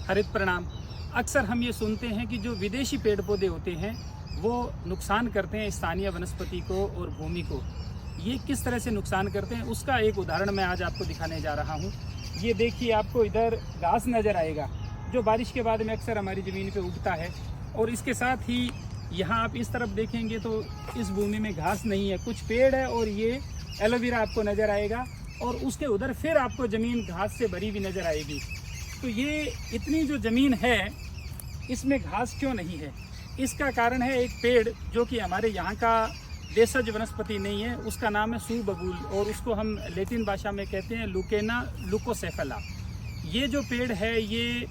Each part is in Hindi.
हरित प्रणाम। अक्सर हम ये सुनते हैं कि जो विदेशी पेड़ पौधे होते हैं वो नुकसान करते हैं स्थानीय वनस्पति को और भूमि को। ये किस तरह से नुकसान करते हैं उसका एक उदाहरण मैं आज आपको दिखाने जा रहा हूँ। ये देखिए, आपको इधर घास नज़र आएगा जो बारिश के बाद में अक्सर हमारी ज़मीन पे उगता है, और इसके साथ ही यहाँ आप इस तरफ देखेंगे तो इस भूमि में घास नहीं है, कुछ पेड़ है और ये एलोवेरा आपको नज़र आएगा, और उसके उधर फिर आपको ज़मीन घास से भरी हुई नज़र आएगी। तो ये इतनी जो ज़मीन है इसमें घास क्यों नहीं है? इसका कारण है एक पेड़ जो कि हमारे यहाँ का देशज वनस्पति नहीं है, उसका नाम है सूबबूल, और उसको हम लैटिन भाषा में कहते हैं लुकेना लुकोसेफेला। ये जो पेड़ है ये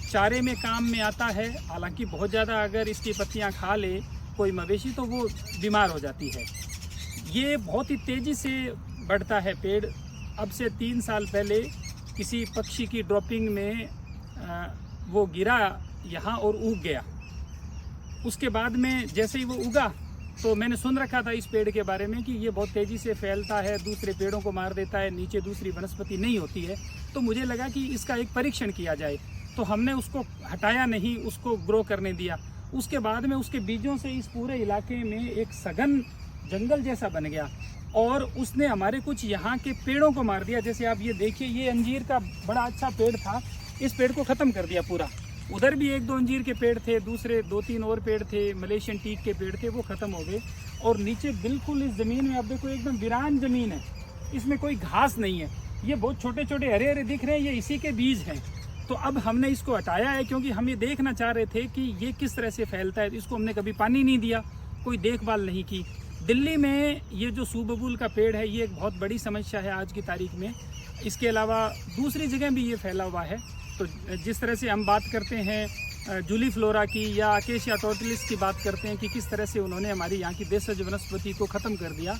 चारे में काम में आता है, हालांकि बहुत ज़्यादा अगर इसकी पत्तियाँ खा ले कोई मवेशी तो वो बीमार हो जाती है। ये बहुत ही तेज़ी से बढ़ता है पेड़। अब से 3 साल पहले किसी पक्षी की ड्रॉपिंग में वो गिरा यहाँ और उग गया। उसके बाद में जैसे ही वो उगा तो मैंने सुन रखा था इस पेड़ के बारे में कि ये बहुत तेज़ी से फैलता है, दूसरे पेड़ों को मार देता है, नीचे दूसरी वनस्पति नहीं होती है। तो मुझे लगा कि इसका एक परीक्षण किया जाए, तो हमने उसको हटाया नहीं, उसको ग्रो करने दिया। उसके बाद में उसके बीजों से इस पूरे इलाके में एक सघन जंगल जैसा बन गया, और उसने हमारे कुछ यहाँ के पेड़ों को मार दिया। जैसे आप ये देखिए, ये अंजीर का बड़ा अच्छा पेड़ था, इस पेड़ को ख़त्म कर दिया पूरा। उधर भी 1-2 अंजीर के पेड़ थे, दूसरे 2-3 और पेड़ थे, मलेशियन टीक के पेड़ थे, वो ख़त्म हो गए। और नीचे बिल्कुल इस ज़मीन में आप देखो एकदम वीरान ज़मीन है, इसमें कोई घास नहीं है। ये बहुत छोटे छोटे हरे हरे दिख रहे हैं, ये इसी के बीज हैं। तो अब हमने इसको हटाया है क्योंकि हम ये देखना चाह रहे थे कि ये किस तरह से फैलता है। इसको हमने कभी पानी नहीं दिया, कोई देखभाल नहीं की। दिल्ली में ये जो सूबबूल का पेड़ है ये एक बहुत बड़ी समस्या है आज की तारीख में। इसके अलावा दूसरी जगह भी ये फैला हुआ है। तो जिस तरह से हम बात करते हैं जूलीफ्लोरा की या अकेशिया टोटलिस की बात करते हैं कि किस तरह से उन्होंने हमारी यहाँ की देशज वनस्पति को ख़त्म कर दिया,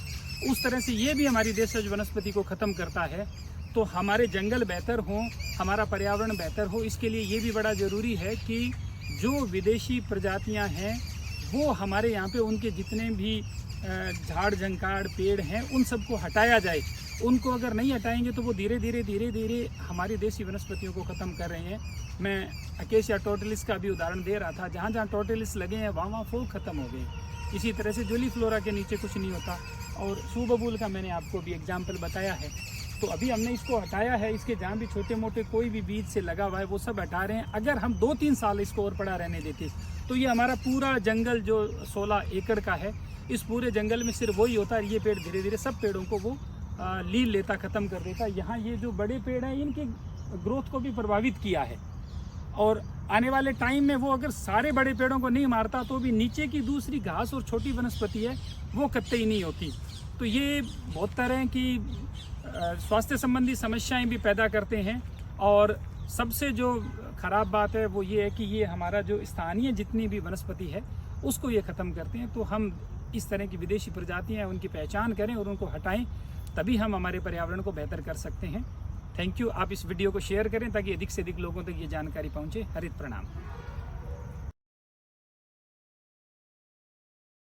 उस तरह से ये भी हमारी देशज वनस्पति को ख़त्म करता है। तो हमारे जंगल बेहतर हों, हमारा पर्यावरण बेहतर हो, इसके लिए ये भी बड़ा ज़रूरी है कि जो विदेशी प्रजातियाँ हैं वो हमारे यहाँ पे उनके जितने भी झाड़ झंकाड़ पेड़ हैं उन सबको हटाया जाए। उनको अगर नहीं हटाएंगे तो वो धीरे धीरे हमारी देसी वनस्पतियों को ख़त्म कर रहे हैं। मैं अकेशिया टोटलिस का भी उदाहरण दे रहा था, जहाँ जहाँ टोटलिस लगे हैं वहाँ फूल ख़त्म हो गए। इसी तरह से जूलीफ्लोरा के नीचे कुछ नहीं होता, और सूबबूल का मैंने आपको भी एग्जाम्पल बताया है। तो अभी हमने इसको हटाया है, इसके जहाँ भी छोटे मोटे कोई भी बीज से लगा हुआ है वो सब हटा रहे हैं। अगर हम 2-3 साल इसको और पड़ा रहने देते तो ये हमारा पूरा जंगल जो 16 एकड़ का है, इस पूरे जंगल में सिर्फ वही होता है। ये पेड़ धीरे धीरे सब पेड़ों को वो लील लेता, ख़त्म कर देता। यहाँ ये जो बड़े पेड़ हैं इनकी ग्रोथ को भी प्रभावित किया है, और आने वाले टाइम में वो अगर सारे बड़े पेड़ों को नहीं मारता तो भी नीचे की दूसरी घास और छोटी वनस्पति है वो कतई नहीं होती। तो ये बहुत तरह की स्वास्थ्य संबंधी समस्याएं भी पैदा करते हैं, और सबसे जो ख़राब बात है वो ये है कि ये हमारा जो स्थानीय जितनी भी वनस्पति है उसको ये ख़त्म करते हैं। तो हम इस तरह की विदेशी प्रजातियां हैं उनकी पहचान करें और उनको हटाएं, तभी हम हमारे पर्यावरण को बेहतर कर सकते हैं। Thank you. आप इस वीडियो को शेयर करें ताकि अधिक से अधिक लोगों तक ये जानकारी पहुँचे। हरित प्रणाम।